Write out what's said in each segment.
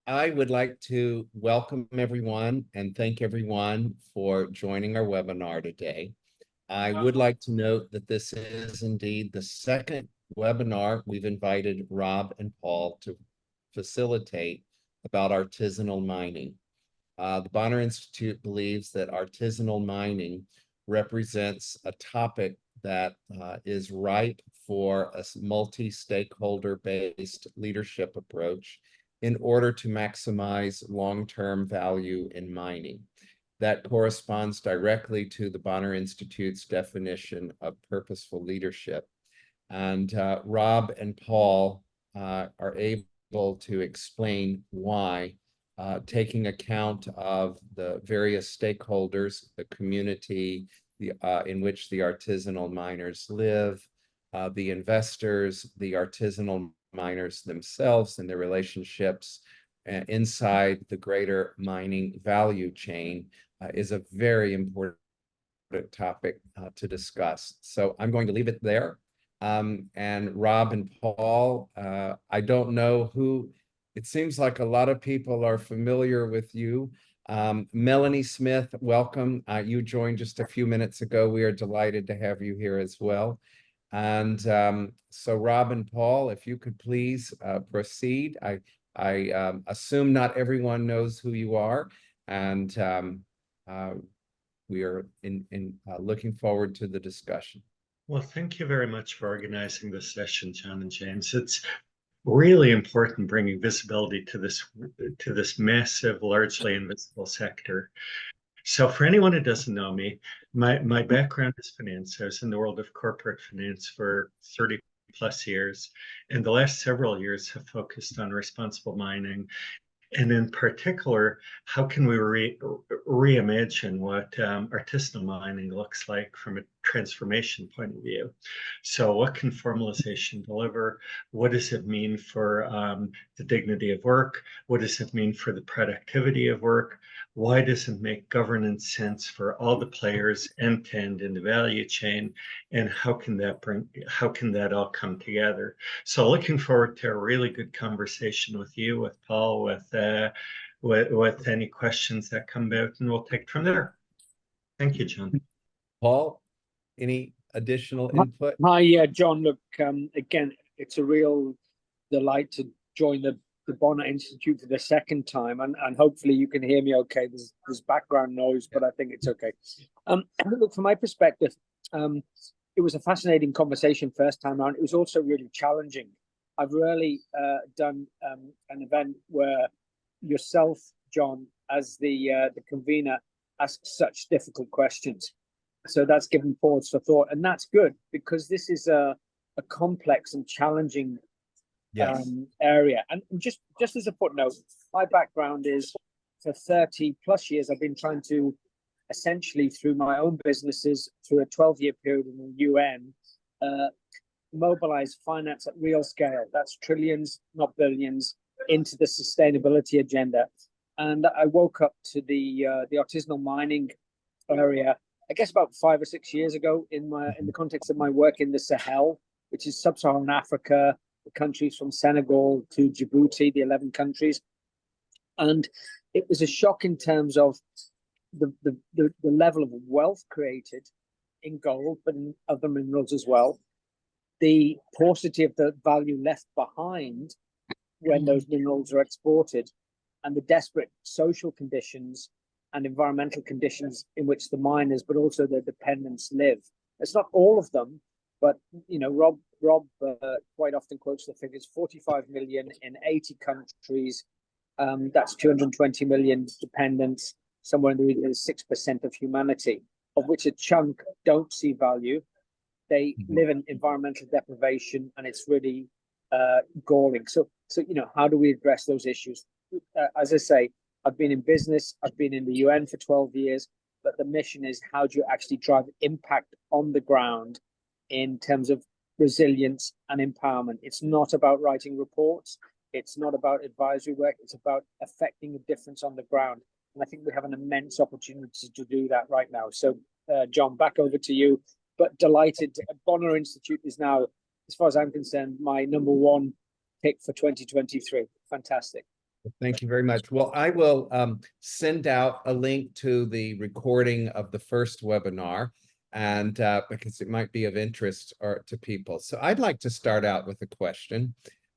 I would like to welcome everyone and thank everyone for joining our webinar today. I would like to note that this is indeed the second webinar we've invited Rob and Paul to facilitate about artisanal mining. The Bonar Institute believes that artisanal mining represents a topic that is ripe for a multi-stakeholder based leadership approach in order to maximize long-term value in mining. That corresponds directly to the Bonar Institute's definition of purposeful leadership. And Rob and Paul are able to explain why, taking account of the various stakeholders, the community in which the artisanal miners live, the investors, the artisanal miners themselves and their relationships inside the greater mining value chain is a very important topic to discuss. So I'm going to leave it there. And Rob and Paul, I don't know who, it seems like a lot of people are familiar with you. Melanie Smith, welcome. You joined just a few minutes ago. We are delighted to have you here as well. And so Rob and Paul, if you could please proceed. I assume not everyone knows who you are, and we are looking forward to the discussion. Well, thank you very much for organizing this session, John and James. It's really important bringing visibility to this massive, largely invisible sector. So for anyone who doesn't know me, my background is finance. I was in the world of corporate finance for 30 plus years, and the last several years have focused on responsible mining. And in particular, how can we reimagine what artisanal mining looks like from a transformation point of view? So what can formalization deliver? What does it mean for the dignity of work? What does it mean for the productivity of work? Why does it make governance sense for all the players end to end in the value chain? And how can that all come together? So looking forward to a really good conversation with you, with Paul, with any questions that come out, and we'll take it from there. Thank you, John. Paul, any additional input? Hi, John. Look, again, it's a real delight to join the Bonar Institute for the second time, and hopefully you can hear me okay. There's background noise, but I think it's okay. Look, from my perspective, it was a fascinating conversation first time around. It was also really challenging. I've rarely done an event where yourself, John, as the convener, asks such difficult questions. So that's given pause for thought, and that's good because this is a complex and challenging area. And just as a footnote, my background is for 30 plus years, I've been trying to essentially through my own businesses, through a 12-year period in the UN, mobilize finance at real scale. That's trillions, not billions, into the sustainability agenda. And I woke up to the artisanal mining area, I guess about 5 or 6 years ago, in the context of my work in the Sahel, which is sub-Saharan Africa, the countries from Senegal to Djibouti, the 11 countries. And it was a shock in terms of the level of wealth created in gold, but in other minerals as well. The paucity of the value left behind when those minerals are exported, and the desperate social conditions and environmental conditions in which the miners, but also their dependents, live. It's not all of them, but Rob quite often quotes the figures: 45 million in 80 countries. That's 220 million dependents, somewhere in the region of 6% of humanity, of which a chunk don't see value. They live in environmental deprivation, and it's really galling. So how do we address those issues? As I say, I've been in business, I've been in the UN for 12 years, but the mission is how do you actually drive impact on the ground in terms of resilience and empowerment. It's not about writing reports, it's not about advisory work, it's about affecting a difference on the ground. And I think we have an immense opportunity to do that right now. So, John, back over to you. But delighted, Bonar Institute is now, as far as I'm concerned, my #1 pick for 2023. Fantastic. Thank you very much. Well, I will send out a link to the recording of the first webinar, and because it might be of interest to people. So I'd like to start out with a question.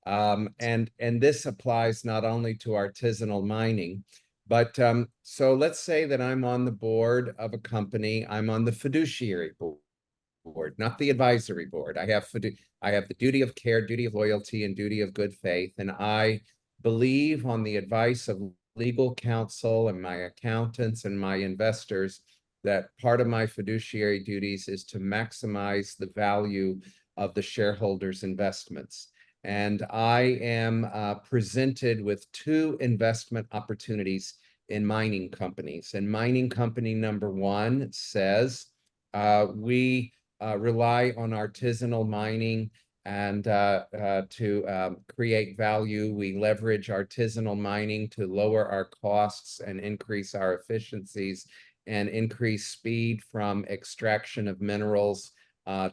And this applies not only to artisanal mining, but so let's say that I'm on the board of a company. I'm on the fiduciary board, not the advisory board. I have the duty of care, duty of loyalty, and duty of good faith, and I believe, on the advice of legal counsel and my accountants and my investors, that part of my fiduciary duties is to maximize the value of the shareholders' investments. And I am presented with two investment opportunities in mining companies. And mining company number one says, we rely on artisanal mining and to create value. We leverage artisanal mining to lower our costs and increase our efficiencies and increase speed from extraction of minerals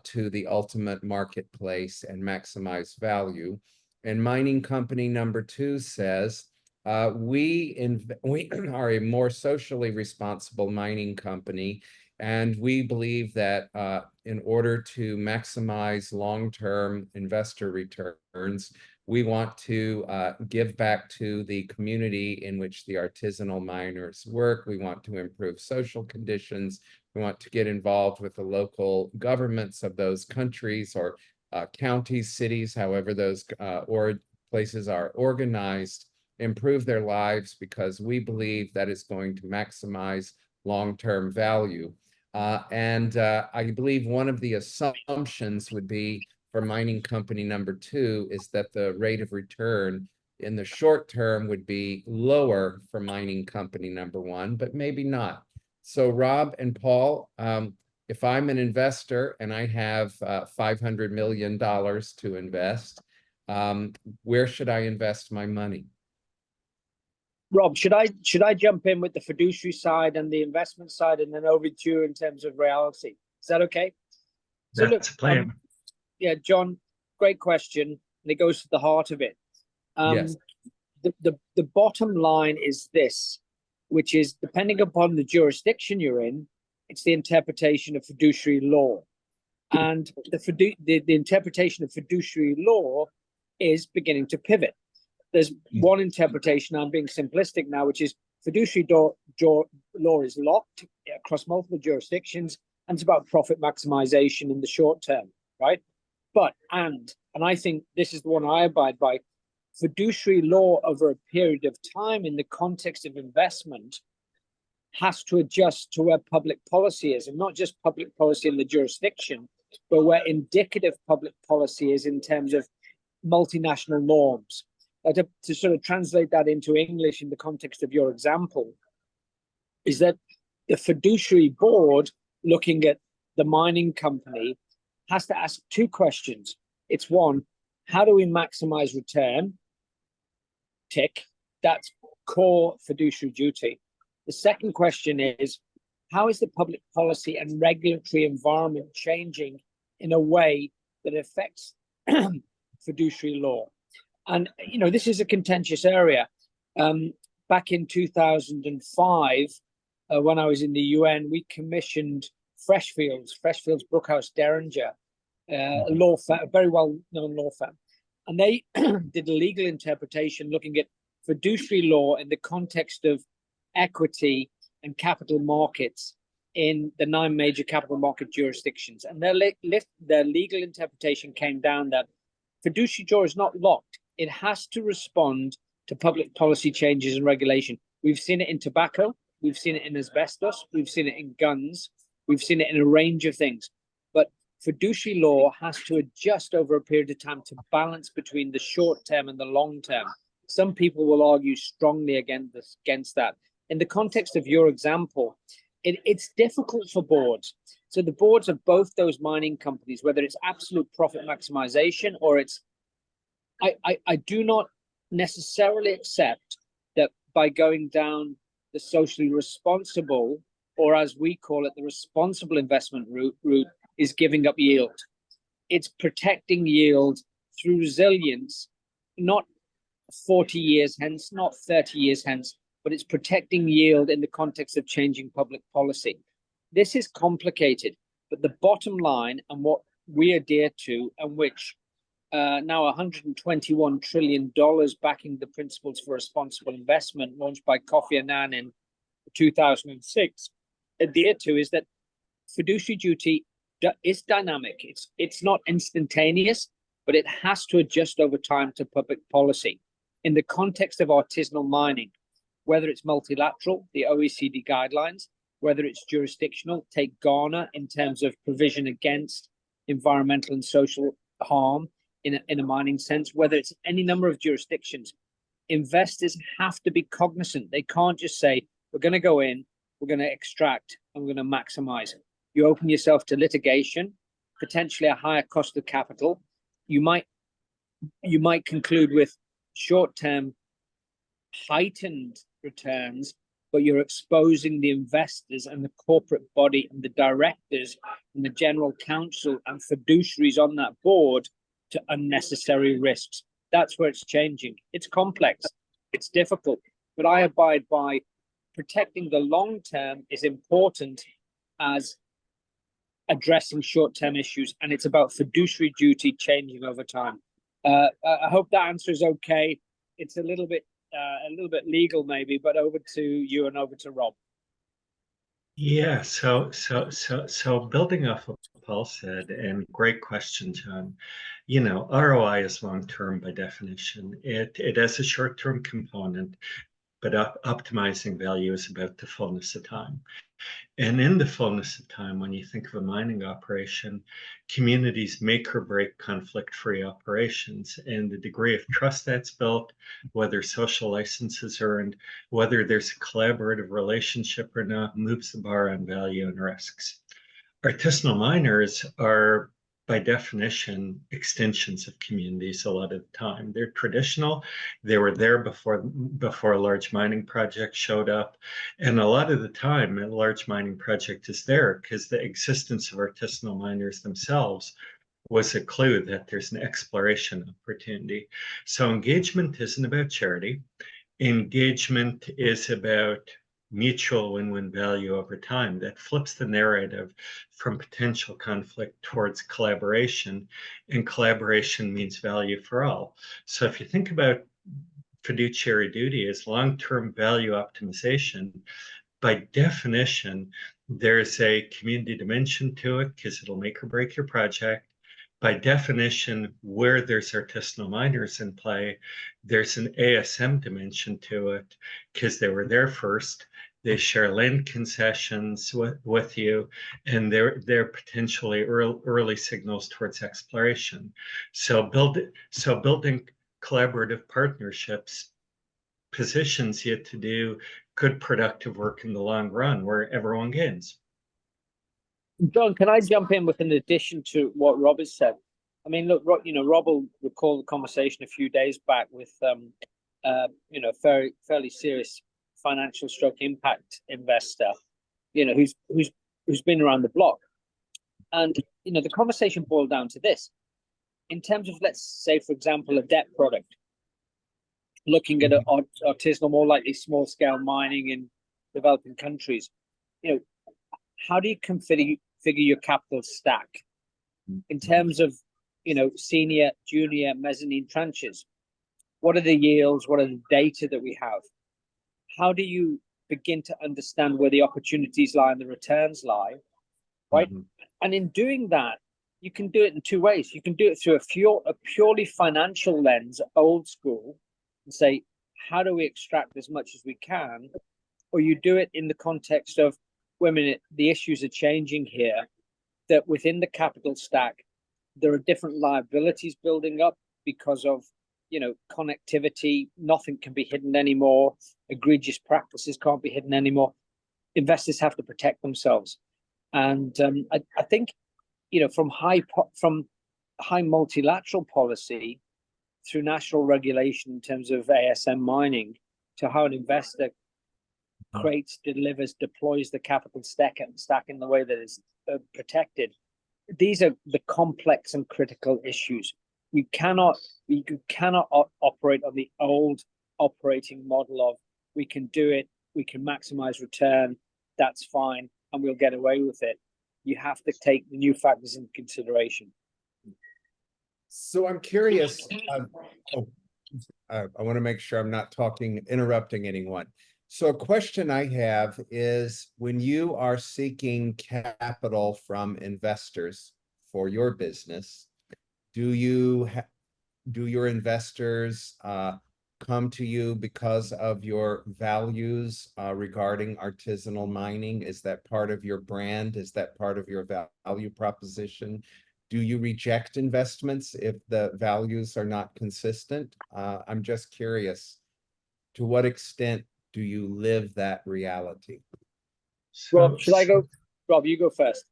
to the ultimate marketplace and maximize value. And mining company number two says, we are a more socially responsible mining company, and we believe that in order to maximize long-term investor returns, we want to give back to the community in which the artisanal miners work. We want to improve social conditions. We want to get involved with the local governments of those countries or counties, cities, however those places are organized, improve their lives, because we believe that is going to maximize long-term value. I believe one of the assumptions would be for mining company number two is that the rate of return in the short term would be lower for mining company number one, but maybe not. So Rob and Paul, if I'm an investor and I have $500 million to invest, where should I invest my money? Rob, should I jump in with the fiduciary side and the investment side, and then over to you in terms of reality? Is that okay? So That's a plan. Yeah, John, great question, and it goes to the heart of it. Yes. The bottom line is this, which is, depending upon the jurisdiction you're in, it's the interpretation of fiduciary law. And the interpretation of fiduciary law is beginning to pivot. There's one interpretation, I'm being simplistic now, which is fiduciary law is locked across multiple jurisdictions, and it's about profit maximization in the short term, right? But, and I think this is the one I abide by, fiduciary law over a period of time in the context of investment has to adjust to where public policy is, and not just public policy in the jurisdiction, but where indicative public policy is in terms of multinational norms. To sort of translate that into English in the context of your example, is that the fiduciary board looking at the mining company has to ask two questions. It's one, how do we maximize return? Tick, that's core fiduciary duty. The second question is, how is the public policy and regulatory environment changing in a way that affects fiduciary law? And, you know, this is a contentious area. Back in 2005, when I was in the UN, we commissioned Freshfields Brookhouse Derringer, a law firm, a very well-known law firm. And they did a legal interpretation looking at fiduciary law in the context of equity and capital markets in the 9 major capital market jurisdictions. And their legal interpretation came down that fiduciary law is not locked. It has to respond to public policy changes and regulation. We've seen it in tobacco, we've seen it in asbestos, we've seen it in guns, we've seen it in a range of things. But fiduciary law has to adjust over a period of time to balance between the short term and the long term. Some people will argue strongly against that. In the context of your example, it's difficult for boards. So the boards of both those mining companies, whether it's absolute profit maximization or it's, I do not necessarily accept that by going down the socially responsible, or as we call it, the responsible investment route is giving up yield. It's protecting yield through resilience, not 40 years hence, not 30 years hence, but it's protecting yield in the context of changing public policy. This is complicated, but the bottom line and what we adhere to, and which now $121 trillion backing the principles for responsible investment launched by Kofi Annan in 2006, adhere to, is that fiduciary duty is dynamic. It's not instantaneous, but it has to adjust over time to public policy. In the context of artisanal mining, whether it's multilateral, the OECD guidelines, whether it's jurisdictional, take Ghana in terms of provision against environmental and social harm in a mining sense, whether it's any number of jurisdictions, investors have to be cognizant. They can't just say, we're going to go in, we're going to extract, and we're going to maximize. You open yourself to litigation, potentially a higher cost of capital. You might conclude with short-term heightened returns, but you're exposing the investors and the corporate body and the directors and the general counsel and fiduciaries on that board to unnecessary risks. That's where it's changing. It's complex, it's difficult, but I abide by protecting the long term is important as addressing short-term issues, and it's about fiduciary duty changing over time. I hope that answer is okay. It's a little bit legal maybe, but over to you and over to Rob. Yeah, so building off of what Paul said, and great question, John. You know, ROI is long-term by definition. It has a short-term component, but optimizing value is about the fullness of time. And in the fullness of time, when you think of a mining operation, communities make or break conflict-free operations, and the degree of trust that's built, whether social license is earned, whether there's a collaborative relationship or not, moves the bar on value and risks. Artisanal miners are, by definition, extensions of communities a lot of the time. They're traditional. They were there before a large mining project showed up. And a lot of the time, a large mining project is there because the existence of artisanal miners themselves was a clue that there's an exploration opportunity. So engagement isn't about charity. Engagement is about mutual win-win value over time that flips the narrative from potential conflict towards collaboration, and collaboration means value for all. So if you think about fiduciary duty as long-term value optimization, by definition, there's a community dimension to it because it'll make or break your project. By definition, where there's artisanal miners in play, there's an ASM dimension to it because they were there first. They share land concessions with you, and they're potentially early signals towards exploration. So building collaborative partnerships positions you to do good productive work in the long run where everyone gains. John, can I jump in with an addition to what Rob has said? I mean, look, Rob will recall the conversation a few days back with, fairly serious financial stroke impact investor, who's been around the block. And, the conversation boiled down to this. In terms of, let's say, for example, a debt product, looking at artisanal, more likely small scale mining in developing countries, how do you configure your capital stack in terms of, senior, junior, mezzanine tranches? What are the yields? What are the data that we have? How do you begin to understand where the opportunities lie and the returns lie, right? Mm-hmm. And in doing that, you can do it in two ways. You can do it through a purely financial lens, old school, and say, how do we extract as much as we can? Or you do it in the context of, wait a minute, the issues are changing here, that within the capital stack, there are different liabilities building up because of, connectivity. Nothing can be hidden anymore. Egregious practices can't be hidden anymore. Investors have to protect themselves. And I think, from high multilateral policy through national regulation in terms of ASM mining to how an investor creates, delivers, deploys the capital stack in the way that is protected. These are the complex and critical issues. you cannot operate on the old operating model of we can do it, we can maximize return, that's fine, and we'll get away with it. You have to take the new factors into consideration. So I'm curious. I want to make sure I'm not interrupting anyone. So a question I have is, when you are seeking capital from investors for your business, do your investors come to you because of your values regarding artisanal mining? Is that part of your brand? Is that part of your value proposition? Do you reject investments if the values are not consistent? I'm just curious, to what extent do you live that reality? Rob, should I go? Rob, you go first.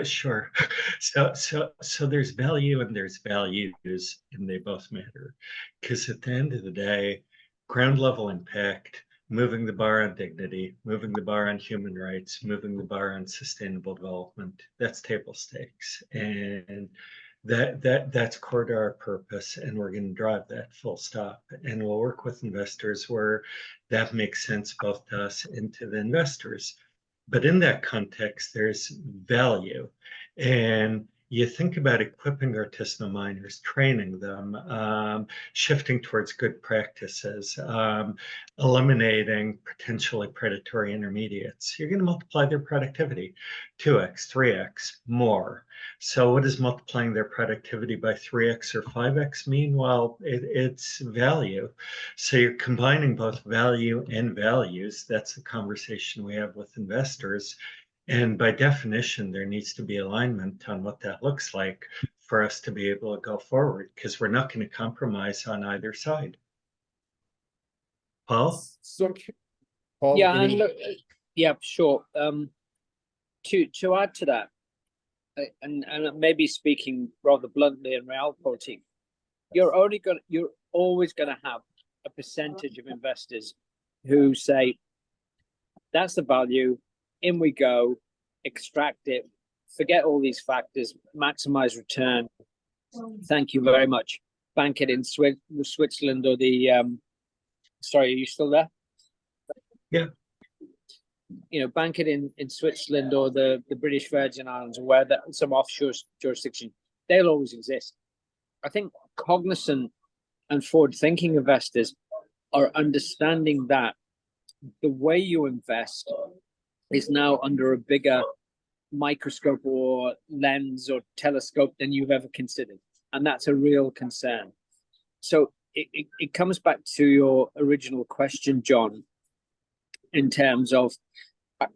Sure. So there's value and there's values, and they both matter. Because at the end of the day, ground level impact, moving the bar on dignity, moving the bar on human rights, moving the bar on sustainable development, that's table stakes. And that's core to our purpose, and we're going to drive that full stop. And we'll work with investors where that makes sense both to us and to the investors. But in that context, there's value. And you think about equipping artisanal miners, training them, shifting towards good practices, eliminating potentially predatory intermediates. You're going to multiply their productivity 2x, 3x more. So what does multiplying their productivity by 3x or 5x mean? Well, it's value. So you're combining both value and values. That's the conversation we have with investors. And by definition, there needs to be alignment on what that looks like for us to be able to go forward, because we're not going to compromise on either side. Paul? So, Paul, Yeah, and look, yeah, sure. To add to that, and maybe speaking rather bluntly in realpolitik, you're always going to have a percentage of investors who say, that's the value, in we go, extract it, forget all these factors, maximize return, thank you very much, bank it in Switzerland or the sorry, are you still there? Yeah. Bank it in Switzerland or the British Virgin Islands, or where some offshore jurisdiction, they'll always exist. I think cognizant and forward-thinking investors are understanding that the way you invest is now under a bigger microscope or lens or telescope than you've ever considered. And that's a real concern. So it comes back to your original question, John, in terms of,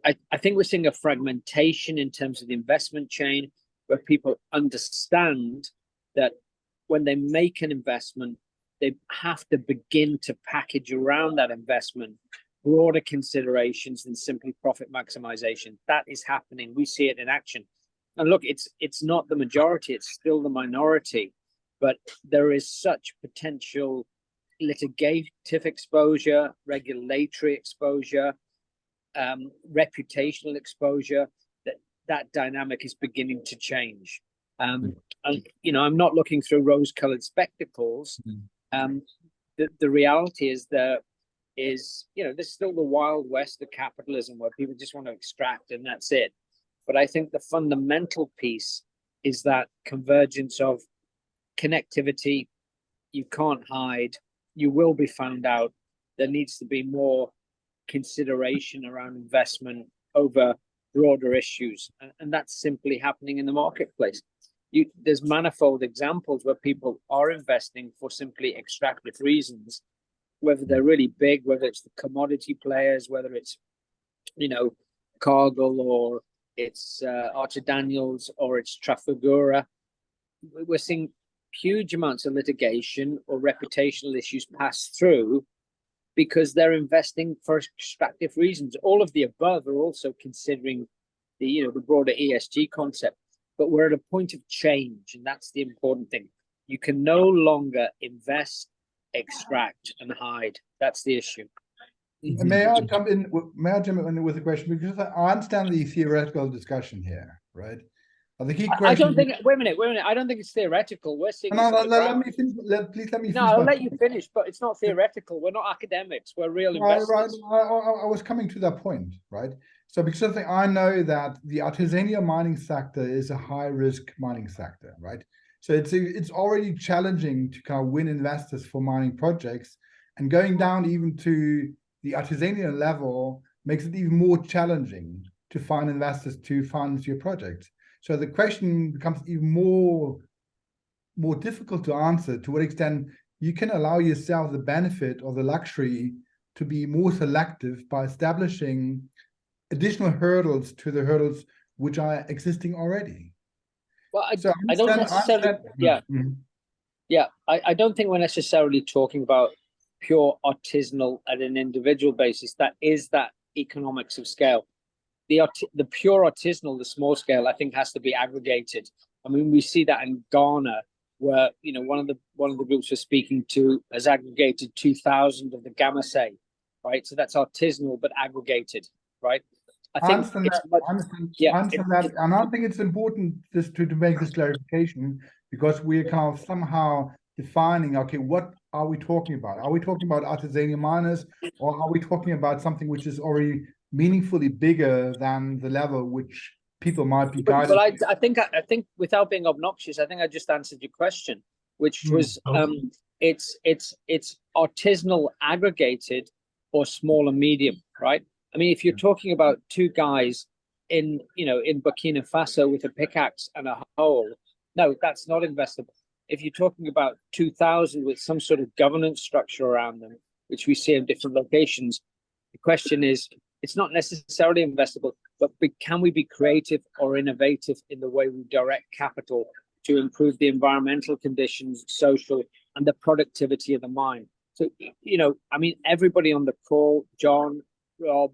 I think we're seeing a fragmentation in terms of the investment chain, where people understand that when they make an investment, they have to begin to package around that investment broader considerations than simply profit maximization. That is happening. We see it in action. And look, it's not the majority, it's still the minority, but there is such potential litigative exposure, regulatory exposure, reputational exposure, that dynamic is beginning to change. And I'm not looking through rose-colored spectacles. The reality is that there's still the wild west of capitalism, where people just want to extract and that's it. But I think the fundamental piece is that convergence of connectivity. You can't hide, you will be found out. There needs to be more consideration around investment over broader issues, and that's simply happening in the marketplace. There's manifold examples where people are investing for simply extractive reasons, whether they're really big, whether it's the commodity players, whether it's Cargill, or it's Archer Daniels, or it's Trafigura. We're seeing huge amounts of litigation or reputational issues pass through because they're investing for extractive reasons. All of the above are also considering the broader ESG concept, but we're at a point of change, and that's the important thing. You can no longer invest, extract, and hide. That's the issue. May I jump in with a question? Because I understand the theoretical discussion here, right? The key I question. don't think. Wait a minute. I don't think it's theoretical. We're seeing. No, this no, on the let ground. me finish. Please let me No, finish. I'll my let you point. finish, but it's not theoretical. We're not academics. We're real Right, investors. I was coming to that point, right? So because I know that the artisanal mining sector is a high risk mining sector, right? So it's already challenging to kind of win investors for mining projects, and going down even to the artisanal level makes it even more challenging to find investors to fund your project. So the question becomes even more difficult to answer, to what extent you can allow yourself the benefit or the luxury to be more selective by establishing additional hurdles to the hurdles which are existing already. Well, So I don't necessarily. Yeah, yeah. I don't think we're necessarily talking about pure artisanal at an individual basis. That is that economics of scale. The pure artisanal, the small scale, I think has to be aggregated. I mean, we see that in Ghana, where one of the groups we're speaking to has aggregated 2,000 of the Gamasei, right? So that's artisanal but aggregated, right? I think I understand that, and I think it's important just to make this clarification, because we're kind of somehow defining, okay, what are we talking about? Are we talking about artisanal miners, or are we talking about something which is already meaningfully bigger than the level which people might be guided? But I think without being obnoxious, I think I just answered your question, which was it's artisanal aggregated or small and medium, right? I mean, if you're talking about two guys in Burkina Faso with a pickaxe and a hoe, no, that's not investable. If you're talking about 2,000 with some sort of governance structure around them, which we see in different locations, the question is, it's not necessarily investable, but can we be creative or innovative in the way we direct capital to improve the environmental conditions, social, and the productivity of the mine? So, I mean, everybody on the call, John, Rob,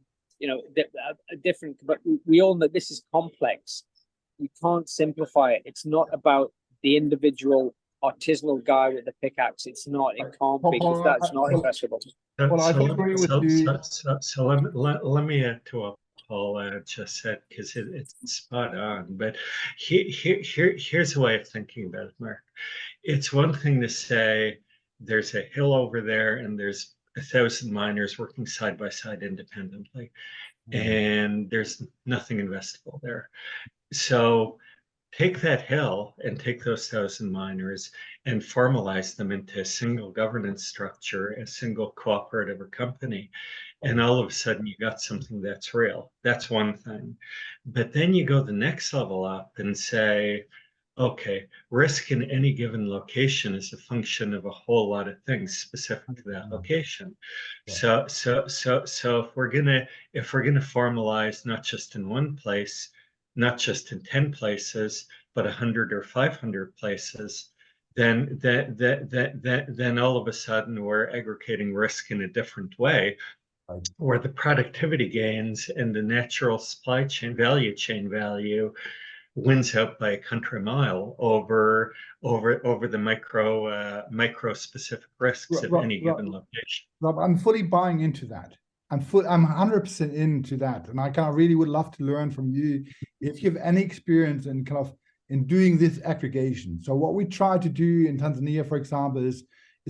different, but we all know this is complex. We can't simplify it. It's not about the individual artisanal guy with the pickaxe. It's not. It can't be. That's not investable. Well, I agree with you. So let me add to what Paul just said, because it's spot on. But here's a way of thinking about it, Mark. It's one thing to say there's a hill over there and there's 1,000 miners working side by side independently, and there's nothing investable there. So take that hill and take those 1,000 miners and formalize them into a single governance structure, a single cooperative or company. And all of a sudden you got something that's real. That's one thing. But then you go the next level up and say, okay, risk in any given location is a function of a whole lot of things specific to that location. So if we're gonna formalize not just in one place, not just in 10 places, but 100 or 500 places, then all of a sudden we're aggregating risk in a different way, where the productivity gains and the natural supply chain value wins out by a country mile over the micro specific risks of any given location. Rob, I'm fully buying into that. I'm 100% into that, and I kind of really would love to learn from you if you have any experience in in doing this aggregation. So what we try to do in Tanzania, for example, is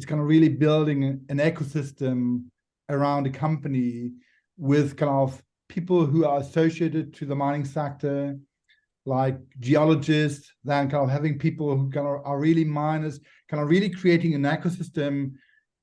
kind of really building an ecosystem around a company with kind of people who are associated to the mining sector, like geologists, then kind of having people who kind of are really miners, kind of really creating an ecosystem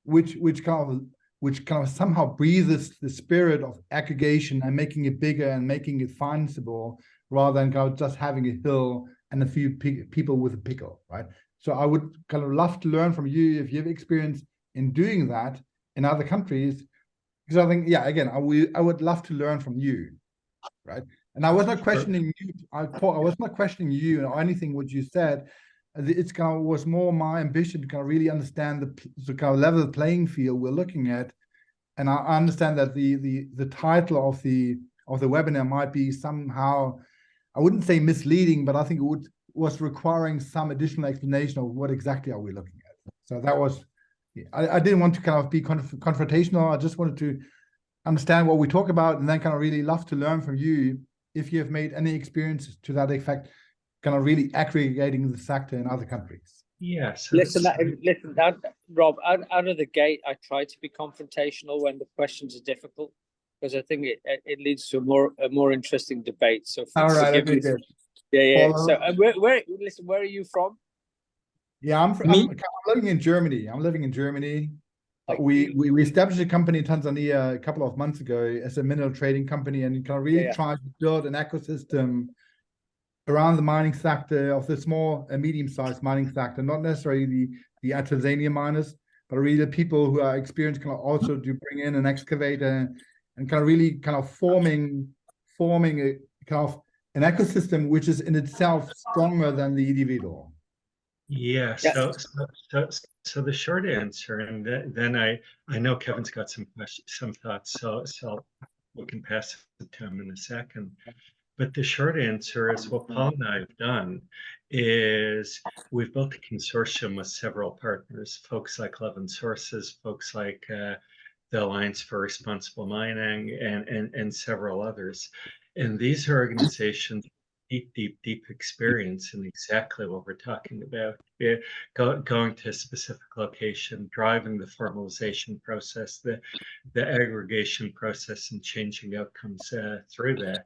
which kind of somehow breathes the spirit of aggregation and making it bigger and making it financeable, rather than kind of just having a hill and a few people with a pickle, right? So I would kind of love to learn from you if you have experience in doing that in other countries, because I think, yeah, again, I would love to learn from you, right? And I was not questioning you, Paul, I was not questioning you or anything what you said. It's kind of was more my ambition to kind of really understand the kind of level playing field we're looking at. And I understand that the title of the webinar might be somehow, I wouldn't say misleading, but I think it was requiring some additional explanation of what exactly are we looking at. So that was, I didn't want to kind of be confrontational. I just wanted to understand what we talk about, and then kind of really love to learn from you if you have made any experiences to that effect kind of really aggregating the sector in other countries? Yes. Listen, Rob, out of the gate, I try to be confrontational when the questions are difficult, because I think it leads to a more interesting debate. So All right, forgive okay, me. good. Yeah. Follow. So where are you from? Yeah, I'm living in Germany. I'm living in Germany. We established a company in Tanzania a couple of months ago as a mineral trading company, and kind of really tried to build an ecosystem around the mining sector, of the small and medium-sized mining sector, not necessarily the artisanal miners, but really the people who are experienced, kind of also to bring in an excavator and kind of really kind of forming a kind of an ecosystem which is in itself stronger than the individual. Yeah, so the short answer, and then I know Kevin's got some thoughts, so we can pass it to him in a second. But the short answer is what Paul and I have done is we've built a consortium with several partners, folks like Levin Sources, folks like the Alliance for Responsible Mining, and several others. And these are organizations deep experience in exactly what we're talking about. Going to a specific location, driving the formalization process, the aggregation process, and changing outcomes through that.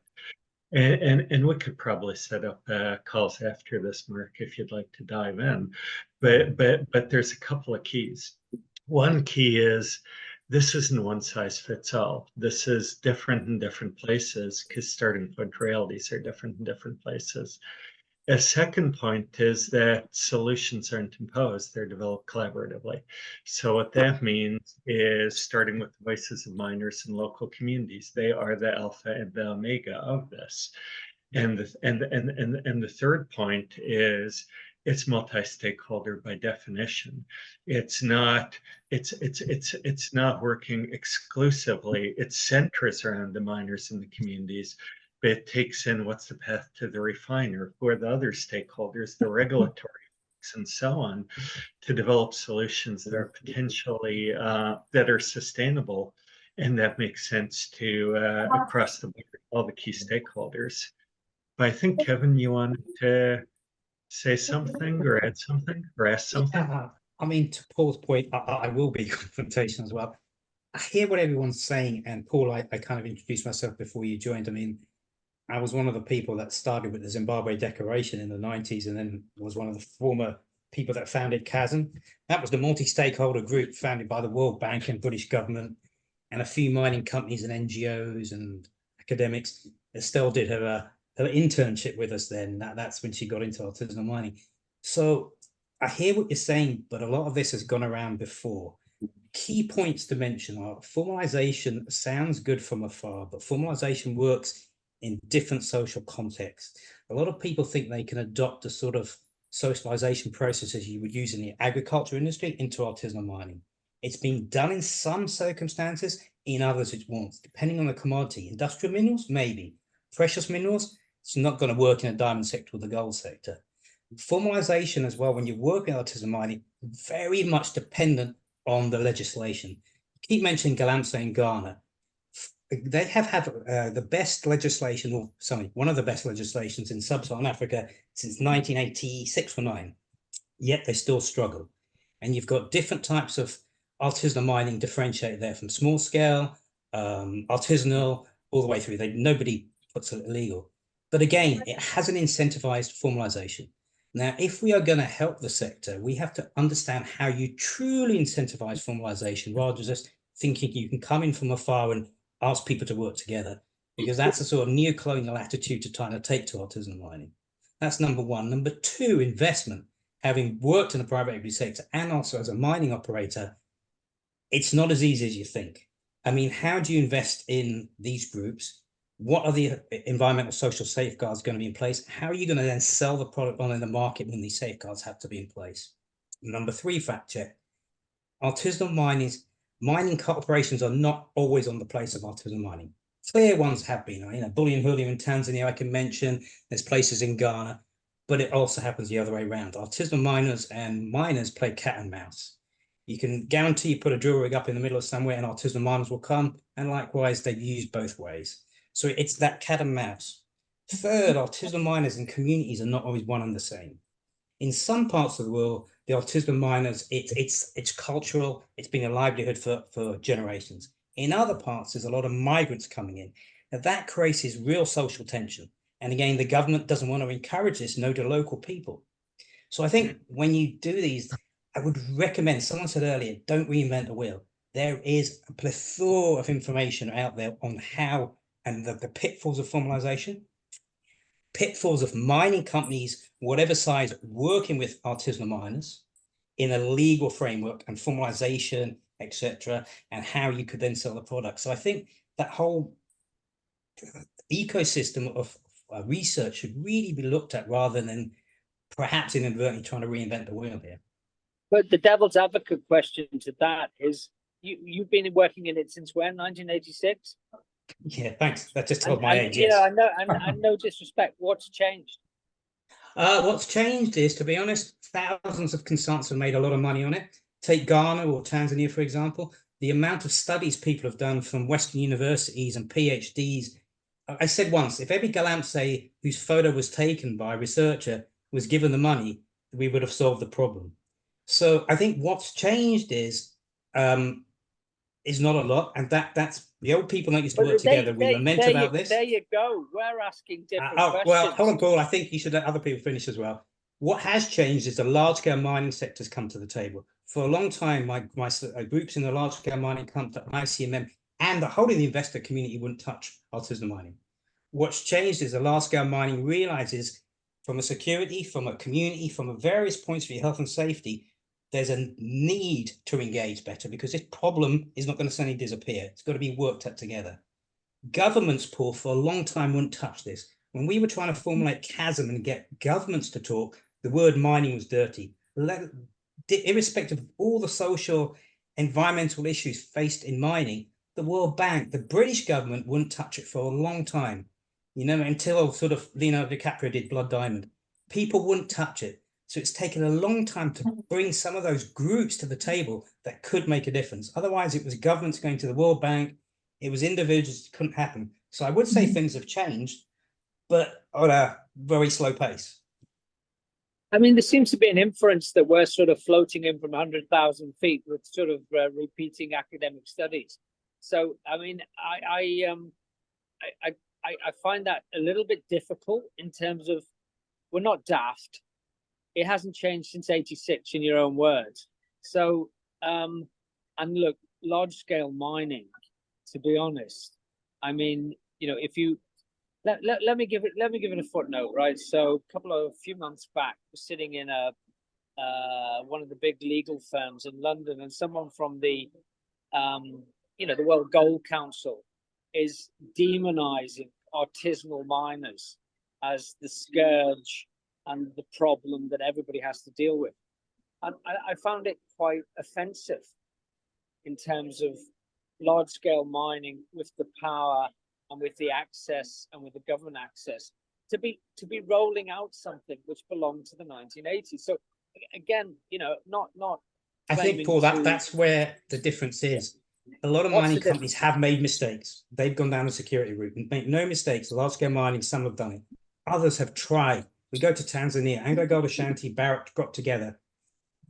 And we could probably set up calls after this, Mark, if you'd like to dive in. But there's a couple of keys. One key is this isn't one size fits all. This is different in different places because starting point realities are different in different places. A second point is that solutions aren't imposed, they're developed collaboratively. So what that means is starting with the voices of miners and local communities. They are the alpha and the omega of this. And the third point is it's multi-stakeholder by definition. It's not working exclusively. It centers around the miners and the communities, but it takes in what's the path to the refiner, who are the other stakeholders, the regulatory and so on, to develop solutions that are potentially that are sustainable and that make sense to across the board, all the key stakeholders. But I think, Kevin, you wanted to say something or add something or ask something? I mean, to Paul's point, I will be confrontational as well. I hear what everyone's saying, and Paul, I kind of introduced myself before you joined. I mean, I was one of the people that started with the Zimbabwe Declaration in the 90s, and then was one of the former people that founded Chasm. That was the multi-stakeholder group founded by the World Bank and British government, and a few mining companies and NGOs and academics. Estelle did her internship with us then. That's when she got into artisanal mining. So I hear what you're saying, but a lot of this has gone around before. Key points to mention are formalization sounds good from afar, but formalization works in different social contexts. A lot of people think they can adopt the sort of socialization processes you would use in the agriculture industry into artisanal mining. It's been done in some circumstances, in others it won't, depending on the commodity. Industrial minerals, maybe. Precious minerals, it's not going to work in a diamond sector or the gold sector. Formalization as well, when you work in artisanal mining, very much dependent on the legislation. Keep mentioning Galamsey in Ghana. They have had the best legislation, or sorry, one of the best legislations in sub-Saharan Africa since 1986 or 9. Yet they still struggle. And you've got different types of artisanal mining differentiated there, from small scale, artisanal, all the way through. Nobody puts it illegal. But again, it hasn't incentivized formalization. Now, if we are going to help the sector, we have to understand how you truly incentivize formalization, rather than just thinking you can come in from afar and ask people to work together, because that's a sort of neo-colonial attitude to trying to take to artisanal mining. That's number one. Number two, investment. Having worked in the private equity sector and also as a mining operator, it's not as easy as you think. I mean, how do you invest in these groups? What are the environmental social safeguards going to be in place? How are you going to then sell the product on in the market when these safeguards have to be in place? Number three, fact check. Artisanal mining corporations are not always on the place of artisanal mining. Clear ones have been. You know, Bullion Hulio in Tanzania, I can mention. There's places in Ghana, but it also happens the other way around. Artisanal miners and miners play cat and mouse. You can guarantee you put a drill rig up in the middle of somewhere and artisanal miners will come, and likewise, they've used both ways. So it's that cat and mouse. Third, artisanal miners and communities are not always one and the same. In some parts of the world, the artisanal miners, it's cultural, it's been a livelihood for generations. In other parts, there's a lot of migrants coming in. Now that creates real social tension. And again, the government doesn't want to encourage this, no to local people. So I think when you do these, I would recommend, someone said earlier, don't reinvent the wheel. There is a plethora of information out there on how and the pitfalls of formalization, pitfalls of mining companies, whatever size, working with artisanal miners in a legal framework and formalization, etc., and how you could then sell the product. So I think that whole ecosystem of research should really be looked at rather than perhaps inadvertently trying to reinvent the wheel here. But the devil's advocate question to that is, you've been working in it since when? 1986? Yeah, thanks. That just told my age. You Yes. know, I know, and no disrespect, what's changed? What's changed is, to be honest, thousands of consultants have made a lot of money on it. Take Ghana or Tanzania, for example. The amount of studies people have done from Western universities and PhDs. I said once, if every Galamsey whose photo was taken by a researcher was given the money, we would have solved the problem. So I think what's changed is not a lot, and that's the old people that used to work together. We lament about this. There you go. We're asking different questions. Well, hold on, Paul. I think you should let other people finish as well. What has changed is the large-scale mining sector's come to the table. For a long time, my groups in the large-scale mining company, ICMM, and the whole of the investor community wouldn't touch artisanal mining. What's changed is the large-scale mining realizes, from a security, from a community, from a various points of view, health and safety, there's a need to engage better because this problem is not going to suddenly disappear. It's got to be worked at together. Governments, Paul, for a long time wouldn't touch this. When we were trying to formulate chasm and get governments to talk, the word mining was dirty. Irrespective of all the social, environmental issues faced in mining, the World Bank, the British government wouldn't touch it for a long time. You know, until sort of Leonardo DiCaprio did Blood Diamond. People wouldn't touch it. So it's taken a long time to bring some of those groups to the table that could make a difference. Otherwise, it was governments going to the World Bank. It was individuals. It couldn't happen. So I would say things have changed, but on a very slow pace. I mean, there seems to be an inference that we're sort of floating in from 100,000 feet with sort of repeating academic studies. So, I mean, I find that a little bit difficult in terms of, we're not daft. It hasn't changed since 86 in your own words. So, and look, large scale mining, to be honest, I mean, you know, if you, let me give it a footnote, right? So a few months back, we're sitting in one of the big legal firms in London, and someone from the, you know, the World Gold Council is demonizing artisanal miners as the scourge and the problem that everybody has to deal with. And I found it quite offensive in terms of large-scale mining with the power and with the access and with the government access to be rolling out something which belonged to the 1980s. So again, you know, not. I think, Paul, that's where the difference is. A lot of mining companies have made mistakes. They've gone down the security route and make no mistakes. Large-scale mining, some have done it. Others have tried. We go to Tanzania, AngloGold Ashanti, Barrick got together.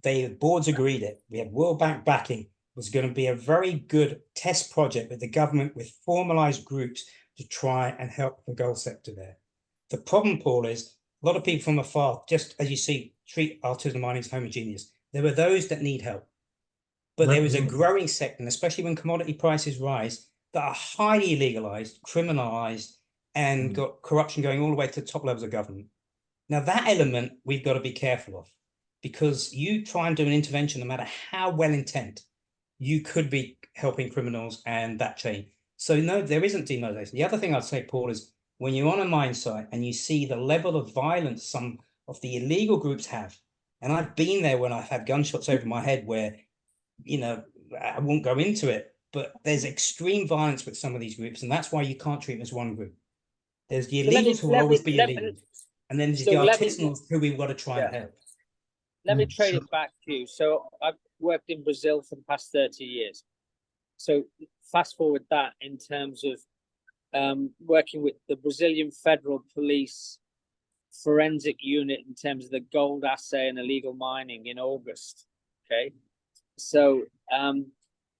The boards agreed it. We had World Bank backing. It was going to be a very good test project with the government, with formalized groups to try and help the gold sector there. The problem, Paul, is a lot of people from afar, just as you see, treat artisanal mining as homogeneous. There are those that need help. But there is a growing sector, and especially when commodity prices rise, that are highly illegalized, criminalized, and got corruption going all the way to the top levels of government. Now, that element we've got to be careful of, because you try and do an intervention, no matter how well intent, you could be helping criminals and that chain. So no, there isn't demonization. The other thing I'd say, Paul, is when you're on a mine site and you see the level of violence some of the illegal groups have, and I've been there when I've had gunshots over my head where, you know, I won't go into it, but there's extreme violence with some of these groups, and that's why you can't treat them as one group. There's the illegals who will always be illegal. And then there's the artisanals who we've got to try and help. Let me trade it back to you. So I've worked in Brazil for the past 30 years. So fast forward that in terms of working with the Brazilian Federal Police forensic unit in terms of the gold assay and illegal mining in August. Okay, so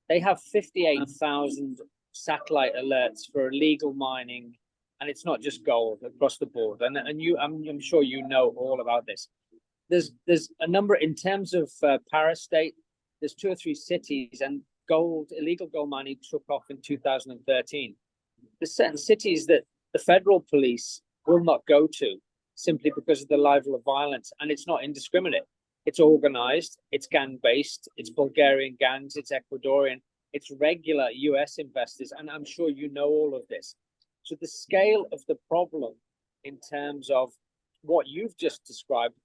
they have 58,000 satellite alerts for illegal mining, and it's not just gold across the board. And I'm sure you know all about this. There's a number in terms of para-state. There's 2 or 3 cities, and illegal gold mining took off in 2013. There's certain cities that the federal police will not go to simply because of the level of violence, and it's not indiscriminate. It's organized, it's gang-based, it's Bulgarian gangs, it's Ecuadorian, it's regular US investors, and I'm sure you know all of this. So the scale of the problem in terms of what you've just described,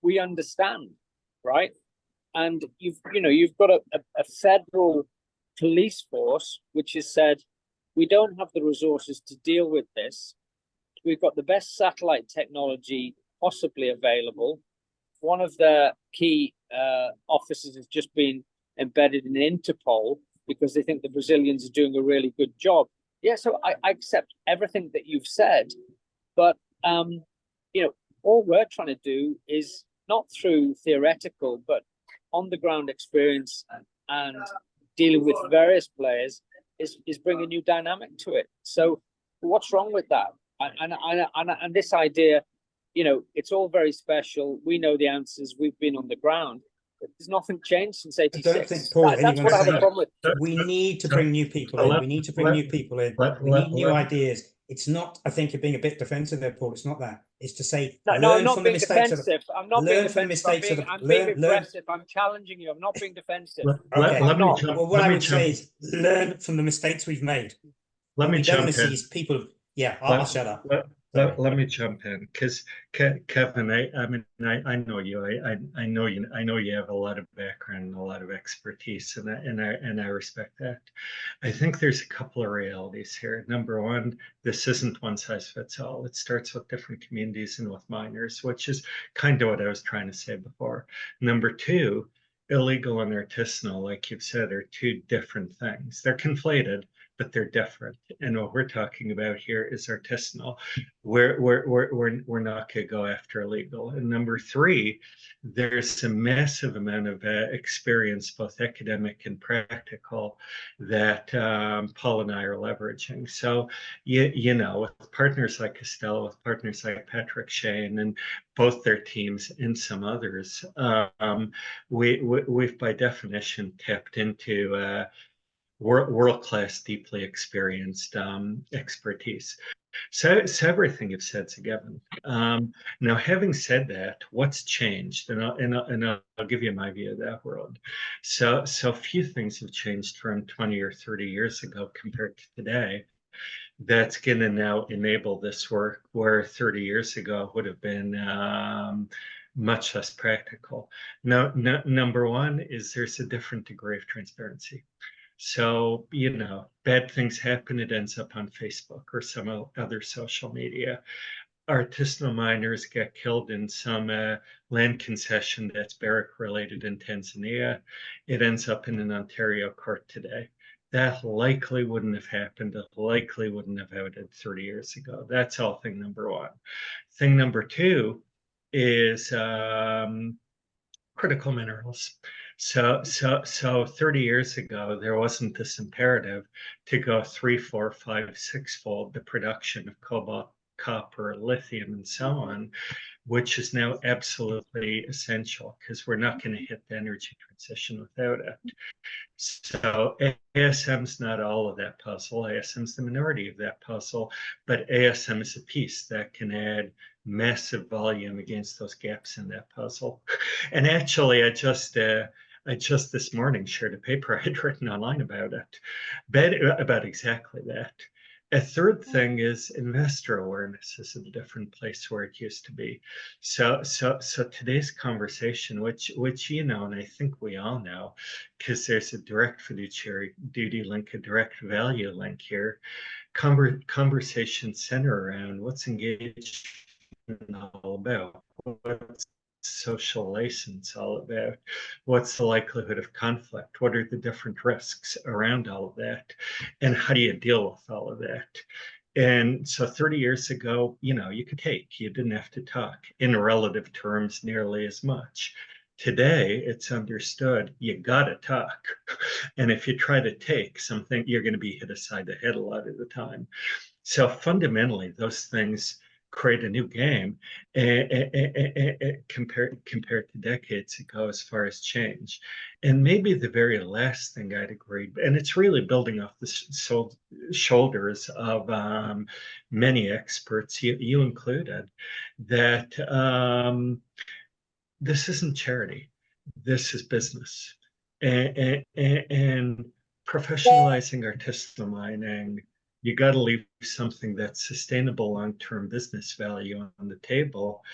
we understand, right? And you've got a federal police force which has said, we don't have the resources to deal with this. We've got the best satellite technology possibly available. One of the key officers has just been embedded in Interpol because they think the Brazilians are doing a really good job. Yeah, so I accept everything that you've said, but all we're trying to do is not through theoretical, but on the ground experience and dealing with various players is bring a new dynamic to it. So what's wrong with that? And this idea, it's all very special. We know the answers. We've been on the ground. There's nothing changed since 86. I don't think, Paul, That's what I have a problem with. We need to bring new people in. We need to bring new people in. We need new ideas. It's not, I think you're being a bit defensive there, Paul. It's not that. It's to say, no, I'm not being defensive. I'm not being defensive. I'm being aggressive. I'm challenging you. I'm not being defensive. Okay. Well, what I would say is learn from the mistakes we've made. Let me jump in. People. Yeah, I'll shut up. Let me jump in because Kevin, I know you. I know you. I know you have a lot of background and a lot of expertise, and I respect that. I think there's a couple of realities here. Number one, this isn't one size fits all. It starts with different communities and with miners, which is kind of what I was trying to say before. Number two, illegal and artisanal, like you've said, are 2 different things. They're conflated, but they're different. And what we're talking about here is artisanal. We're not going to go after illegal. And number 3, there's a massive amount of experience, both academic and practical, that Paul and I are leveraging. So, with partners like Estelle, with partners like Patrick Shane, and both their teams and some others, we've by definition tapped into world-class, deeply experienced expertise. So everything you've said is a given. Now, having said that, what's changed? And I'll give you my view of that world. So few things have changed from 20 or 30 years ago compared to today. That's going to now enable this work where 30 years ago would have been much less practical. Now, number one is there's a different degree of transparency. So, bad things happen, it ends up on Facebook or some other social media. Artisanal miners get killed in some land concession that's Barrick related in Tanzania. It ends up in an Ontario court today. That likely wouldn't have happened. It likely wouldn't have happened 30 years ago. That's all thing number one. Thing number two is critical minerals. So 30 years ago, there wasn't this imperative to go 3, 4, 5, 6-fold the production of cobalt, copper, lithium, and so on, which is now absolutely essential because we're not going to hit the energy transition without it. So ASM's not all of that puzzle. ASM's the minority of that puzzle, but ASM is a piece that can add massive volume against those gaps in that puzzle. And actually, I just this morning shared a paper I'd written online about it, about exactly that. A third thing is investor awareness is in a different place where it used to be. So today's conversation, which and I think we all know, because there's a direct fiduciary duty link, a direct value link here. Conversations center around what's engagement all about, what's social license all about? What's the likelihood of conflict? What are the different risks around all of that? And how do you deal with all of that? And so 30 years ago, you could take, you didn't have to talk in relative terms nearly as much. Today, it's understood you gotta talk. And if you try to take something, you're going to be hit aside the head a lot of the time. So fundamentally, those things create a new game compared to decades ago as far as change. And maybe the very last thing I'd agree, and it's really building off the shoulders of many experts, you included, that this isn't charity. This is business. And professionalizing artisanal mining, you got to leave something that's sustainable long-term business value on the table,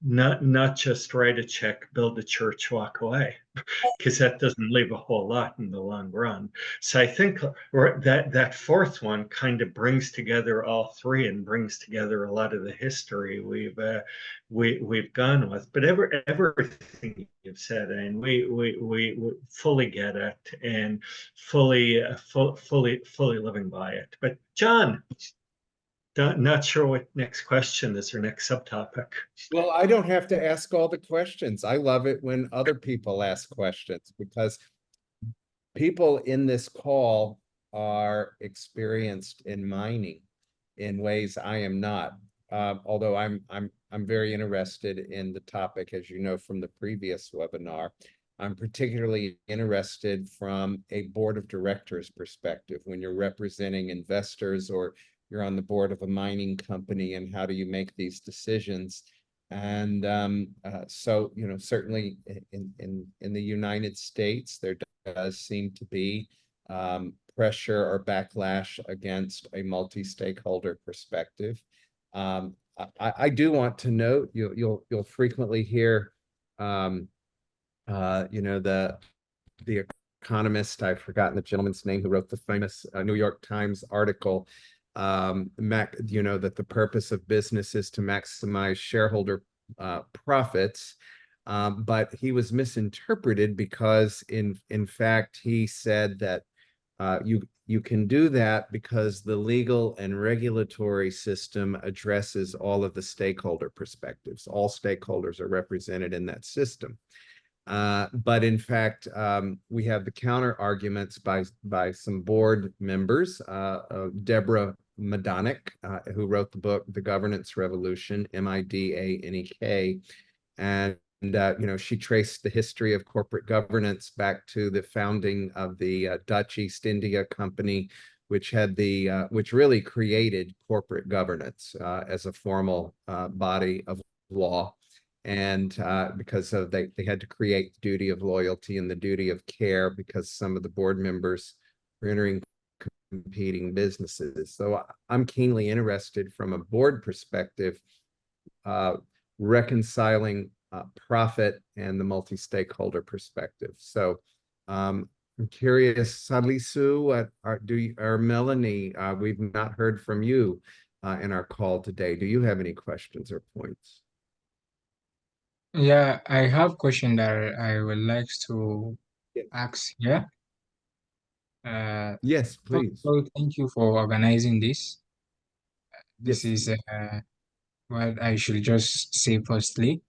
not just write a check, build a church, walk away, because that doesn't leave a whole lot in the long run. So I think that fourth one kind of brings together all three and brings together a lot of the history we've gone with. But everything you've said, and we fully get it and fully living by it. But John, not sure what next question is or next subtopic. Well, I don't have to ask all the questions. I love it when other people ask questions because people in this call are experienced in mining in ways I am not. Although I'm very interested in the topic, as you know from the previous webinar. I'm particularly interested from a board of directors perspective when you're representing investors or you're on the board of a mining company, and how do you make these decisions? And so, certainly in the United States, there does seem to be pressure or backlash against a multi-stakeholder perspective. I do want to note you'll frequently hear the economist, I've forgotten the gentleman's name who wrote the famous New York Times article, that the purpose of business is to maximize shareholder profits. But he was misinterpreted because in fact, he said that you can do that because the legal and regulatory system addresses all of the stakeholder perspectives. All stakeholders are represented in that system. But in fact, we have the counter arguments by some board members, Deborah Madonic, who wrote the book, The Governance Revolution, Midanek. And she traced the history of corporate governance back to the founding of the Dutch East India Company, which really created corporate governance as a formal body of law. And because they had to create the duty of loyalty and the duty of care because some of the board members were entering competing businesses. So I'm keenly interested from a board perspective, reconciling profit and the multi-stakeholder perspective. So I'm curious, Salisu, or Melanie, we've not heard from you in our call today. Do you have any questions or points? Yeah, I have question that I would like to Yes. ask here. Yes, please. So thank you for organizing this. This Yes. is what I should just say firstly.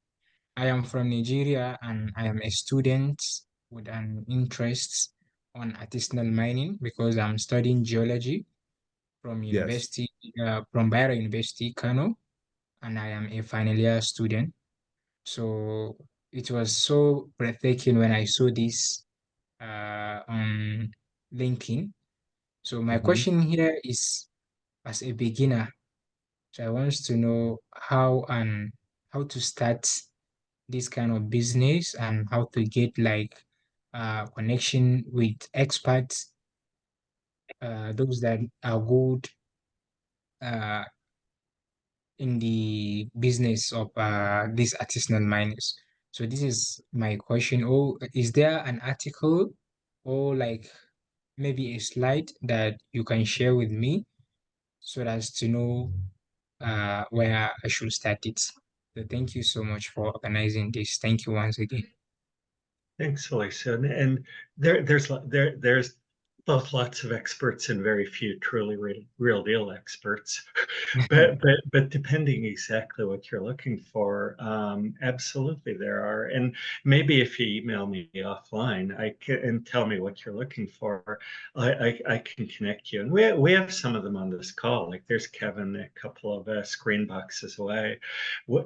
I am from Nigeria and I am a student with an interest on artisanal mining because I'm studying geology from Yes. from Bayero University, Kano, and I am a final year student. So it was so breathtaking when I saw this on LinkedIn. So my question here is, as a beginner, so I want to know how to start this kind of business and how to get like connection with experts, those that are good uh, in the business of these artisanal miners. So this is my question. Oh, is there an article or like maybe a slide that you can share with me so as to know where I should start it? So thank you so much for organizing this. Thank you once again. Thanks, Elisa. And there's both lots of experts and very few truly real deal experts. But depending exactly what you're looking for, absolutely there are. And maybe if you email me offline, I can and tell me what you're looking for, I can connect you. And we have some of them on this call. Like there's Kevin a couple of screen boxes away, and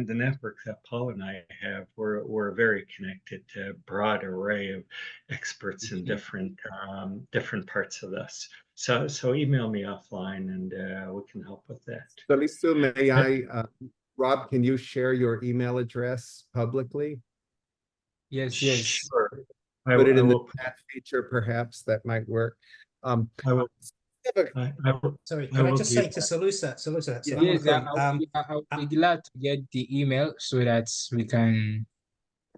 the network that Paul and I have, we're very connected to a broad array of experts in different parts of this. So email me offline and we can help with that. So Lisa, may I, Rob, can you share your email address publicly? Yes, Sure. Put it I in the will. chat feature, perhaps that might work. I will. have a- I will. Sorry, I can I will just do say to that. Salusa, Yeah. Salaam yes, alaikum. I'll be glad to get the email so that we can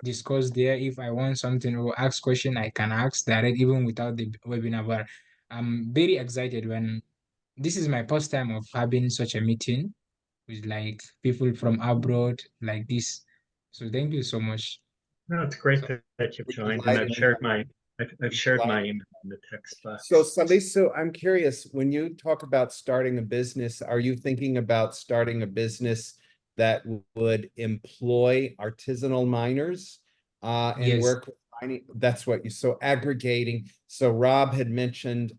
discuss there. If I want something or ask question, I can ask direct even without the webinar. But I'm very excited when this is my first time of having such a meeting with like people from abroad like this. So thank you so much. No, it's great So that you've We're joined, and delighted. I've shared my email in the text So, box. Salisu, I'm curious, when you talk about starting a business, are you thinking about starting a business that would employ artisanal miners and yes, work with mining? That's what you, so aggregating. So Rob had mentioned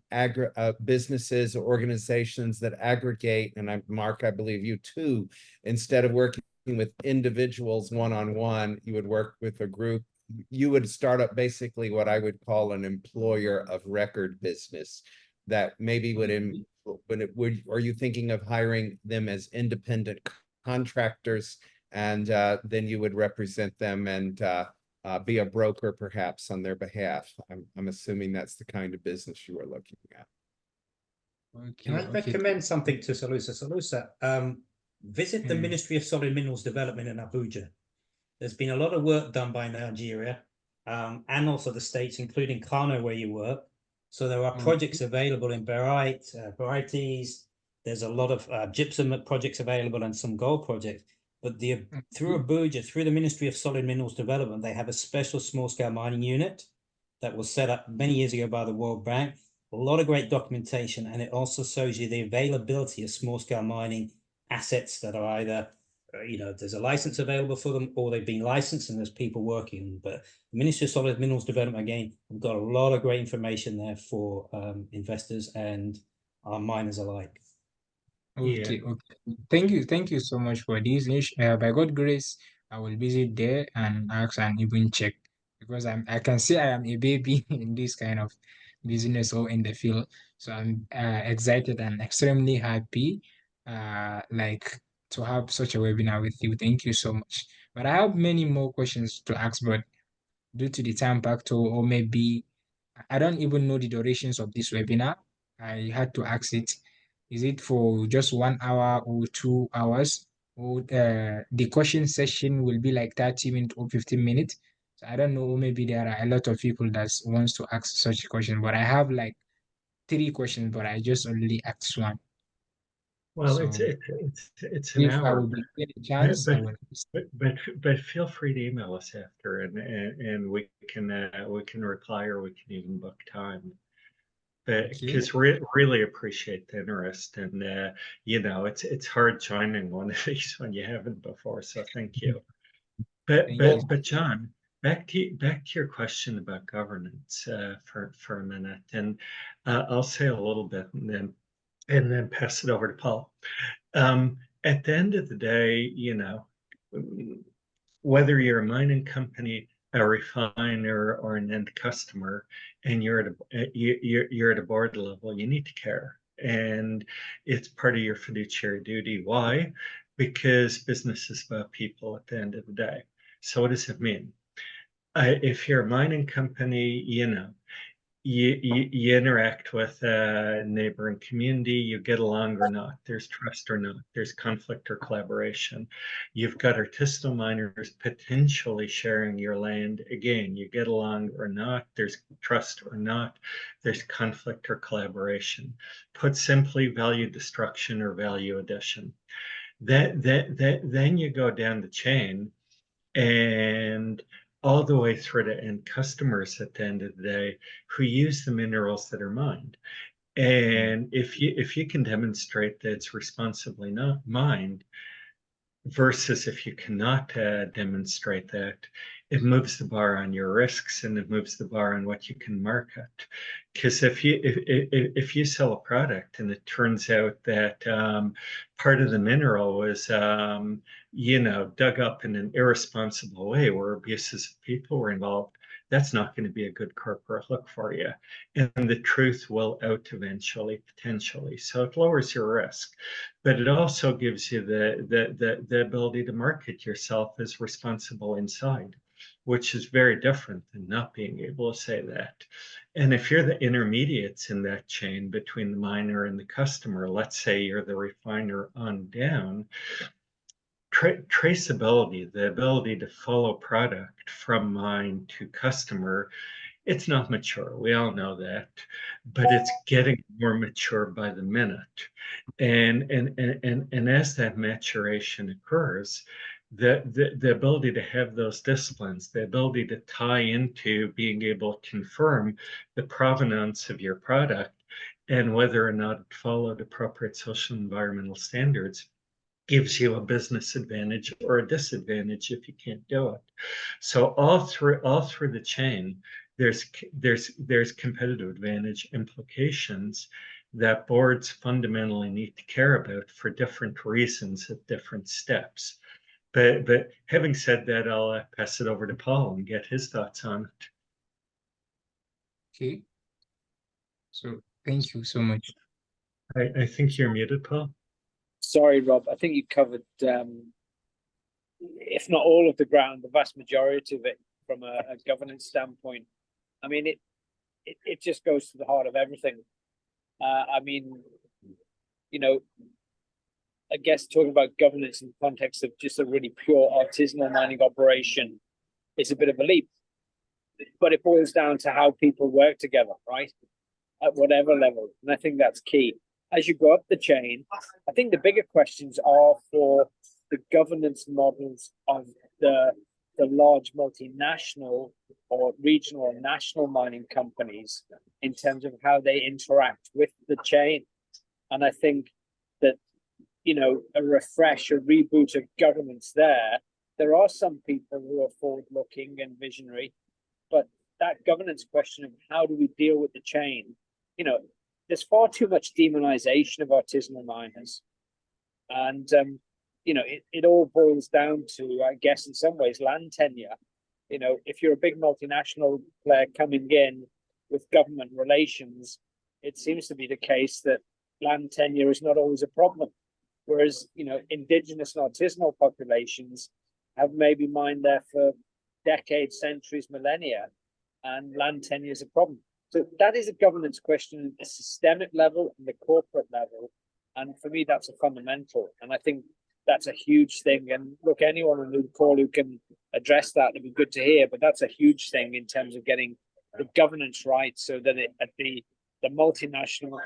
businesses, organizations that aggregate, and Mark, I believe you too, instead of working with individuals one-on-one, you would work with a group. You would start up basically what I would call an employer of record business that maybe would, are you thinking of hiring them as independent contractors and then you would represent them and be a broker perhaps on their behalf? I'm assuming that's the kind of business you are looking at. Can I okay. recommend something to Salusa? Salusa, visit the Hmm. Ministry of Solid Minerals Development in Abuja. There's been a lot of work done by Nigeria and also the States, including Kano, where you work. So there are projects available in varieties. There's a lot of gypsum projects available and some gold projects. But through Abuja, through the Ministry of Solid Minerals Development, they have a special small-scale mining unit that was set up many years ago by the World Bank. A lot of great documentation, and it also shows you the availability of small-scale mining assets that are either there's a license available for them or they've been licensed and there's people working. But the Ministry of Solid Minerals Development, again, we've got a lot of great information there for investors and our miners alike. Yeah. Okay. Thank you so much for this. By God grace, I will visit there and ask and even check because I can say I am a baby in this kind of business or in the field. So I'm excited and extremely happy, like to have such a webinar with you. Thank you so much. But I have many more questions to ask, but due to the time factor, or maybe I don't even know the durations of this webinar. I had to ask it. Is it for just 1 hour or 2 hours? Or the question session will be like 30 minutes or 15 minutes? So I don't know, maybe there are a lot of people that wants to ask such a question, but I have like 3 questions, but I just only asked one. Well, So it's an if I hour, will be given a but chance, I but will. but feel free to email us after, and we can reply or we can even book time. Okay. Because really appreciate the interest, and it's hard joining one of these when you haven't before. So thank you. But Thank you. but but John, back to your question about governance for a minute, and I'll say a little bit, and then pass it over to Paul. At the end of the day, whether you're a mining company, a refiner, or an end customer, and you're at a board level, you need to care, and it's part of your fiduciary duty. Why? Because business is about people at the end of the day. So what does it mean? If you're a mining company, you interact with a neighboring community, you get along or not, there's trust or not, there's conflict or collaboration. You've got artisanal miners potentially sharing your land. Again, you get along or not, there's trust or not, there's conflict or collaboration. Put simply, value destruction or value addition. Then you go down the chain and all the way through to end customers at the end of the day who use the minerals that are mined. And if you can demonstrate that it's responsibly not mined, versus if you cannot demonstrate that, it moves the bar on your risks and it moves the bar on what you can market. Because if you sell a product and it turns out that part of the mineral was dug up in an irresponsible way where abuses of people were involved, that's not going to be a good corporate look for you. And the truth will out eventually, potentially. So it lowers your risk, but it also gives you the ability to market yourself as responsible inside, which is very different than not being able to say that. And if you're the intermediates in that chain between the miner and the customer, let's say you're the refiner on down, traceability, the ability to follow product from mine to customer, it's not mature. We all know that, but it's getting more mature by the minute. And as that maturation occurs, the ability to have those disciplines, the ability to tie into being able to confirm the provenance of your product and whether or not it followed appropriate social and environmental standards, gives you a business advantage or a disadvantage if you can't do it. So all through the chain, there's competitive advantage implications that boards fundamentally need to care about for different reasons at different steps. But having said that, I'll pass it over to Paul and get his thoughts on it. Okay. So thank you so much. I think you're muted, Paul. Sorry, Rob. I think you covered, if not all of the ground, the vast majority of it from a governance standpoint. I mean, it just goes to the heart of everything. I mean, I guess talking about governance in the context of just a really pure artisanal mining operation is a bit of a leap. But it boils down to how people work together, right? At whatever level. And I think that's key. As you go up the chain, I think the bigger questions are for the governance models of the large multinational or regional or national mining companies in terms of how they interact with the chain. And I think that, a refresh, a reboot of governance there are some people who are forward-looking and visionary, but that governance question of how do we deal with the chain, there's far too much demonization of artisanal miners. And, it all boils down to, I guess, in some ways, land tenure. If you're a big multinational player coming in with government relations, it seems to be the case that land tenure is not always a problem. Whereas, indigenous and artisanal populations have maybe mined there for decades, centuries, millennia, and land tenure is a problem. So that is a governance question at the systemic level and the corporate level. And for me, that's a fundamental. And I think that's a huge thing. And look, anyone on the call who can address that, it'd be good to hear. But that's a huge thing in terms of getting the governance right so that at the multinational,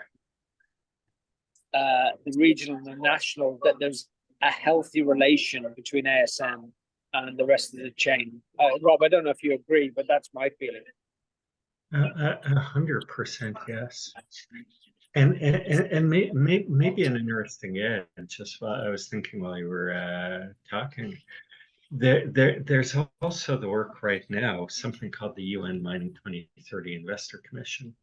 the regional and the national, that there's a healthy relation between ASM and the rest of the chain. Rob, I don't know if you agree, but that's my feeling. 100% yes. And maybe an interesting add, just while I was thinking while you were talking, there's also the work right now, something called the UN Mining 2030 Investor Commission.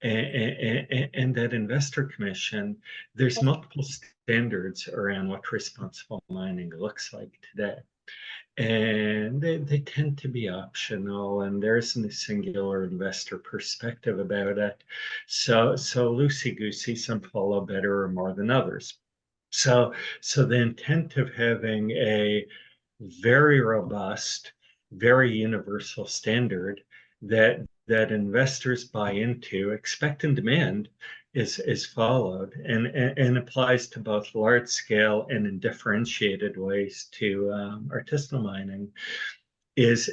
And that investor commission, there's multiple standards around what responsible mining looks like today. And they tend to be optional, and there isn't a singular investor perspective about it. So loosey-goosey, some follow better or more than others. So the intent of having a very robust, very universal standard that investors buy into, expect and demand, is followed and applies to both large scale and in differentiated ways to artisanal mining is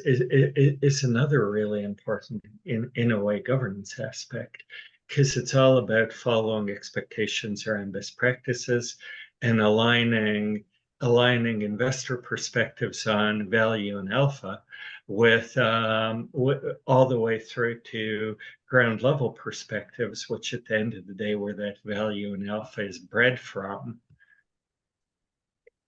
another really important in a way governance aspect, because it's all about following expectations around best practices and aligning investor perspectives on value and alpha with all the way through to ground level perspectives, which at the end of the day, where that value and alpha is bred from.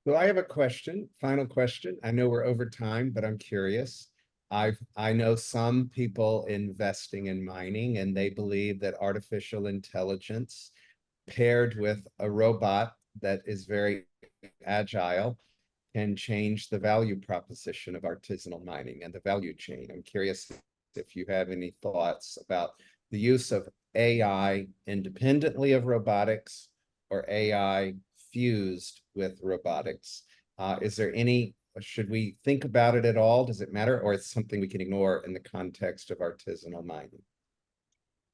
So I have a question, final question. I know we're over time, but I'm curious. I know some people investing in mining, and they believe that artificial intelligence paired with a robot that is very agile can change the value proposition of artisanal mining and the value chain. I'm curious if you have any thoughts about the use of AI independently of robotics or AI fused with robotics. Is there any, should we think about it at all? Does it matter? Or it's something we can ignore in the context of artisanal mining?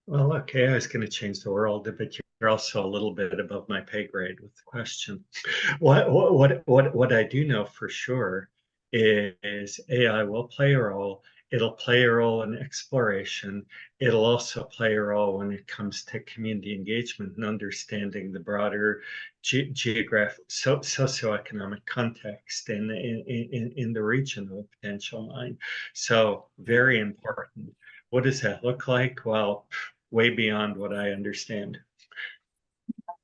Well, okay, I was going to change the world, but you're also a little bit above my pay grade with the question. What I do know for sure is AI will play a role. It'll play a role in exploration. It'll also play a role when it comes to community engagement and understanding the broader geographic, socioeconomic context in the region of a potential mine. So very important. What does that look like? Well, way beyond what I understand.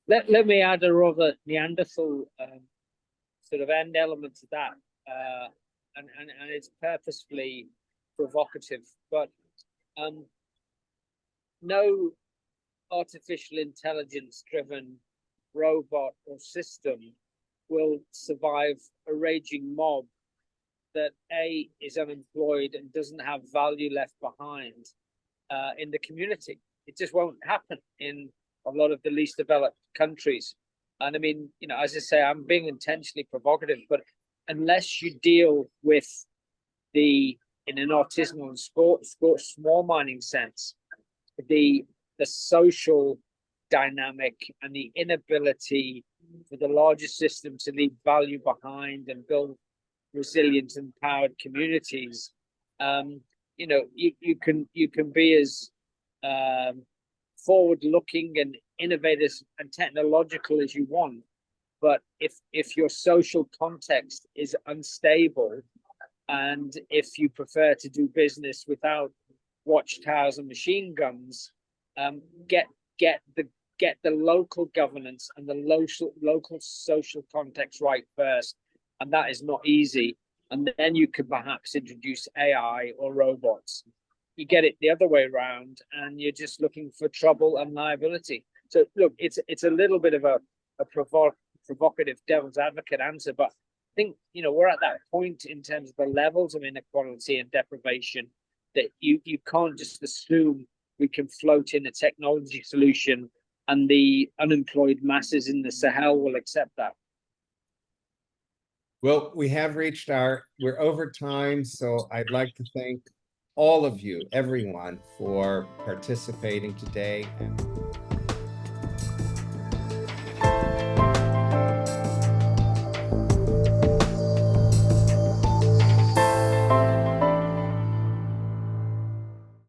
Let me add a rather Neanderthal sort of end element to that, and it's purposefully provocative, but no artificial intelligence driven robot or system will survive a raging mob that A, is unemployed and doesn't have value left behind in the community. It just won't happen in a lot of the least developed countries. And I mean, you know, as I say, I'm being intentionally provocative, but unless you deal with in an artisanal and small mining sense, the social dynamic and the inability for the larger system to leave value behind and build resilient and empowered communities, you know, you can be as forward-looking and innovative and technological as you want, but if your social context is unstable, and if you prefer to do business without watchtowers and machine guns, get the local governance and the local social context right first, and that is not easy. And then you could perhaps introduce AI or robots. You get it the other way around, and you're just looking for trouble and liability. So look, it's a little bit of a provocative devil's advocate answer, but I think, you know, we're at that point in terms of the levels of inequality and deprivation that you can't just assume we can float in a technology solution and the unemployed masses in the Sahel will accept that. Well, we have reached we're over time, so I'd like to thank all of you, everyone, for participating today.